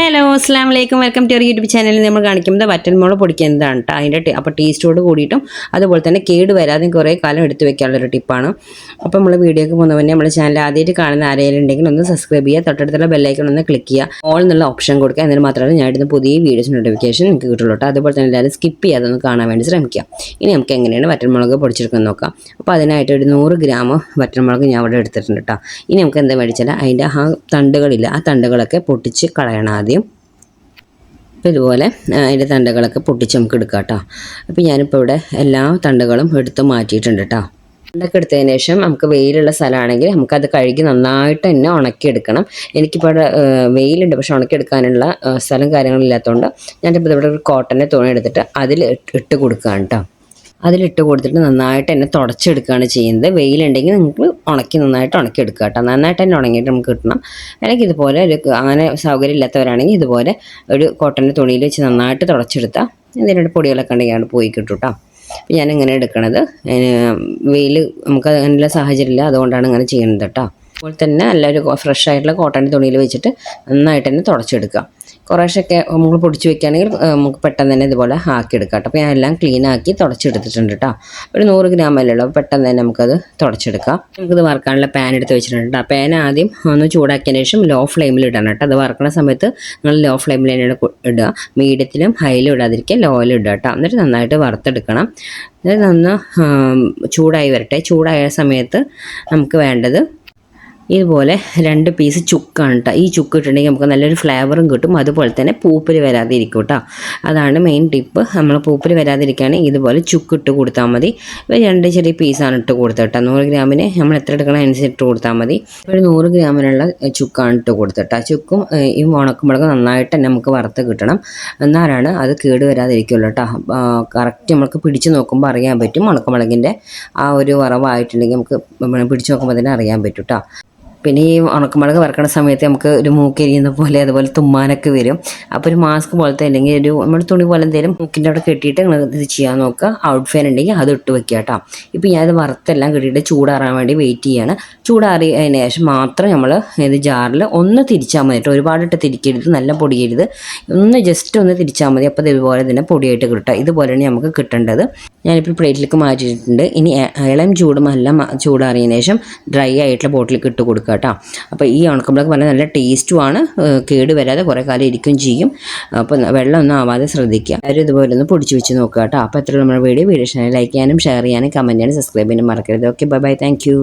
Hello അസ്സാം വലൈക്കും welcome to YouTube ചാനലിൽ നമ്മൾ കാണിക്കുന്നത് വറ്റൽമുളക് പൊടിക്കുന്നതാണ് കേട്ടോ. അതിൻ്റെ അപ്പോൾ ടേസ്റ്റോട് കൂടിയിട്ടും അതുപോലെ തന്നെ കേട് വരാതെ കുറേ കാലം എടുത്തു വെക്കാനുള്ളൊരു ടിപ്പാണ്. അപ്പോൾ നമ്മൾ വീഡിയോക്ക് പോകുന്നവരെ നമ്മുടെ ചാനൽ ആദ്യമായിട്ട് കാണുന്ന ആരെങ്കിലും ഉണ്ടെങ്കിൽ ഒന്ന് സബ്സ്ക്രൈബ് ചെയ്യുക, തൊട്ടടുത്തുള്ള ബെല്ലൈക്കൺ ഒന്ന് ക്ലിക്ക് ചെയ്യുക, ഓൾ എന്നുള്ള ഓപ്ഷൻ കൊടുക്കുക. എന്നിട്ട് മാത്രമേ ഞാൻ ഇടുന്ന പുതിയ വീഡിയോസ് നോട്ടിഫിക്കേഷൻ നിങ്ങൾക്ക് കിട്ടുള്ളൂ കേട്ടോ. അതുപോലെ തന്നെ എല്ലാവരും സ്കിപ്പ് ചെയ്യാതെ ഒന്ന് കാണാൻ വേണ്ടി ശ്രമിക്കുക. ഇനി നമുക്ക് എങ്ങനെയാണ് വറ്റൽമുളക് പൊടിച്ചെടുക്കുന്നത് നോക്കാം. അപ്പോൾ അതിനായിട്ട് ഒരു 100 ഗ്രാം വറ്റൽമുളക് ഞാൻ ഇവിടെ എടുത്തിട്ടുണ്ട് കേട്ടോ. ഇനി നമുക്ക് എന്താ മേടിച്ചാൽ അതിൻ്റെ ആ തണ്ടുകളില്ല, ആ തണ്ടുകളൊക്കെ പൊട്ടിച്ച് കളയണം ആദ്യം. അപ്പോൾ ഇതുപോലെ അതിൻ്റെ തണ്ടുകളൊക്കെ പൊട്ടിച്ച് നമുക്ക് എടുക്കാം കേട്ടോ. അപ്പോൾ ഞാനിപ്പോൾ ഇവിടെ എല്ലാ തണ്ടുകളും എടുത്ത് മാറ്റിയിട്ടുണ്ട് കേട്ടോ. തണ്ടൊക്കെ എടുത്തതിന് ശേഷം നമുക്ക് വെയിലുള്ള സ്ഥലമാണെങ്കിൽ നമുക്കത് കഴുകി നന്നായിട്ട് തന്നെ ഉണക്കിയെടുക്കണം. എനിക്കിപ്പോൾ ഇവിടെ വെയിലുണ്ട്, പക്ഷെ ഉണക്കിയെടുക്കാനുള്ള സ്ഥലം കാര്യങ്ങളില്ലാത്തതുകൊണ്ട് ഞാനിപ്പോൾ ഇവിടെ ഒരു കോട്ടൻ്റെ തുണി എടുത്തിട്ട് അതിൽ ഇട്ട് കൊടുക്കുകയാണ് കേട്ടോ. അതിലിട്ട് കൊടുത്തിട്ട് നന്നായിട്ട് തന്നെ തുടച്ചെടുക്കുകയാണ് ചെയ്യുന്നത്. വെയിലുണ്ടെങ്കിൽ നിങ്ങൾക്ക് നന്നായിട്ട് ഉണക്കിയെടുക്കുക കേട്ടോ. നന്നായിട്ട് തന്നെ ഉണങ്ങിയിട്ട് നമുക്ക് കിട്ടണം. അല്ലെങ്കിൽ ഇതുപോലെ അങ്ങനെ സൗകര്യം ഇല്ലാത്തവരാണെങ്കിൽ ഇതുപോലെ ഒരു കോട്ടൻ്റെ തുണിയിൽ വെച്ച് നന്നായിട്ട് തുടച്ചെടുത്താൽ ഇതിൻ്റെ പൊടികളൊക്കെ ഉണ്ടെങ്കിൽ പോയി കിട്ടും കേട്ടോ. അപ്പോൾ ഞാനിങ്ങനെ എടുക്കണത് വെയിൽ നമുക്ക് അങ്ങനെയുള്ള സാഹചര്യമില്ല, അതുകൊണ്ടാണ് ഇങ്ങനെ ചെയ്യുന്നത് കേട്ടോ. അതുപോലെ തന്നെ നല്ലൊരു ഫ്രഷ് ആയിട്ടുള്ള കോട്ടൻ്റെ തുണിയിൽ വെച്ചിട്ട് നന്നായിട്ട് തന്നെ തുടച്ചെടുക്കുക. കുറേശ്ശൊക്കെ നമ്മൾ പൊടിച്ച് വെക്കുകയാണെങ്കിൽ നമുക്ക് പെട്ടെന്ന് തന്നെ ഇതുപോലെ ആക്കിയെടുക്കാം കേട്ടോ. അപ്പോൾ ഞാൻ എല്ലാം ക്ലീൻ ആക്കി തുടച്ചെടുത്തിട്ടുണ്ട് കേട്ടോ. ഒരു 100 ഗ്രാം അല്ലേ ഉള്ളൂ, പെട്ടെന്ന് തന്നെ നമുക്കത് തുടച്ചെടുക്കാം. നമുക്കിത് വറുക്കാനുള്ള പാൻ എടുത്ത് വെച്ചിട്ടുണ്ട് കേട്ടോ. പാൻ ആദ്യം ഒന്ന് ചൂടാക്കിയതിന് ശേഷം ലോ ഫ്ലെയിമിൽ ഇടണം കേട്ടോ. അത് വറുക്കുന്ന സമയത്ത് നിങ്ങൾ ലോ ഫ്ലെയിമിൽ തന്നെയാണ് ഇടുക, മീഡിയത്തിലും ഹൈയിലും ഇടാതിരിക്കുക, ലോയിലും ഇടുക കേട്ടോ. എന്നിട്ട് നന്നായിട്ട് വറുത്തെടുക്കണം. എന്നിട്ട് നന്ന് ചൂടായി വരട്ടെ. ചൂടായ സമയത്ത് നമുക്ക് വേണ്ടത് ഇതുപോലെ 2 പീസ് ചുക്കാണ് കേട്ടോ. ഈ ചുക്ക് ഇട്ടിട്ടുണ്ടെങ്കിൽ നമുക്ക് നല്ലൊരു ഫ്ലേവറും കിട്ടും, അതുപോലെ തന്നെ പൂപ്പിൽ വരാതെ ഇരിക്കും കേട്ടോ. അതാണ് മെയിൻ ടിപ്പ്. നമ്മൾ പൂപ്പിൽ വരാതിരിക്കുകയാണെങ്കിൽ ഇതുപോലെ ചുക്ക് ഇട്ട് കൊടുത്താൽ മതി. 2 ചെറിയ പീസാണ് ഇട്ട് കൊടുത്തത് കേട്ടോ. 100 ഗ്രാമിന് നമ്മൾ എത്ര എടുക്കണം അനുസരിച്ച് ഇട്ട് കൊടുത്താൽ മതി. ഒരു 100 ഗ്രാമിനുള്ള ചുക്കാണ് ഇട്ട് കൊടുത്തിട്ട് ചുക്കും ഈ ഉണക്കുമുളക് നന്നായിട്ട് തന്നെ നമുക്ക് വറുത്ത് കിട്ടണം. എന്നാലാണ് അത് കേട് വരാതിരിക്കുള്ളൂ കേട്ടോ. കറക്റ്റ് നമുക്ക് പിടിച്ച് നോക്കുമ്പോൾ അറിയാൻ പറ്റും. ഉണക്കമുളകിൻ്റെ ആ ഒരു വറവായിട്ടുണ്ടെങ്കിൽ നമുക്ക് പിടിച്ച് നോക്കുമ്പോൾ തന്നെ അറിയാൻ പറ്റും കേട്ടോ. പിന്നെ ഈ ഉണക്കമുളക് വറക്കണ സമയത്ത് നമുക്ക് ഒരു മൂക്കരിയുന്ന പോലെ അതുപോലെ തുമ്മാനൊക്കെ വരും. അപ്പോൾ ഒരു മാസ്ക് പോലത്തെ അല്ലെങ്കിൽ ഒരു നമ്മുടെ തുണി പോലെ എന്തെങ്കിലും മൂക്കിൻ്റെ അവിടെ കെട്ടിയിട്ട് നിങ്ങൾ ഇത് ചെയ്യാൻ നോക്കുക. ഔട്ട് ഫാൻ ഉണ്ടെങ്കിൽ അത് ഇട്ട് വെക്കുക കേട്ടോ. ഇപ്പോൾ ഞാനത് വറുത്തെല്ലാം കെട്ടിയിട്ട് ചൂടാറാൻ വേണ്ടി വെയിറ്റ് ചെയ്യാണ്. ചൂടാറിയതിന് ശേഷം മാത്രം നമ്മൾ ഇത് ജാറിൽ ഒന്ന് തിരിച്ചാൽ മതി കേട്ടോ. ഒരുപാടിട്ട് തിരിക്കരുത്, നല്ല പൊടിയരുത്, ഒന്ന് ജസ്റ്റ് ഒന്ന് തിരിച്ചാൽ മതി. അപ്പോൾ ഇതുപോലെ തന്നെ പൊടിയായിട്ട് കിട്ടുക. ഇതുപോലെയാണ് നമുക്ക് കിട്ടേണ്ടത്. ഞാനിപ്പോൾ പ്ലേറ്റിലേക്ക് മാറ്റിയിട്ടുണ്ട്. ഇനി ഇളം ചൂടുമെല്ലാം ചൂടാറിയതിന് ശേഷം ഡ്രൈ ആയിട്ടുള്ള ബോട്ടിലേക്ക് ഇട്ട് കൊടുക്കുക കേട്ടോ. അപ്പോൾ ഈ ഉണക്കമുളക് പറഞ്ഞാൽ നല്ല ടേസ്റ്റുമാണ്, കേട് വരാതെ കുറേ കാലം ഇരിക്കുകയും ചെയ്യും. അപ്പോൾ വെള്ളമൊന്നും ആവാതെ ശ്രദ്ധിക്കുക. എല്ലാവരും ഇതുപോലെ ഒന്ന് പൊടിച്ച് വെച്ച് നോക്കുക കേട്ടോ. അപ്പോൾ എത്ര നമ്മുടെ വീഡിയോ ലൈക്ക് ചെയ്യാനും ഷെയർ ചെയ്യാനും കമൻറ്റ് ചെയ്യാനും സബ്സ്ക്രൈബ് ചെയ്യാനും മറക്കരുത്. Okay, bye bye, thank you.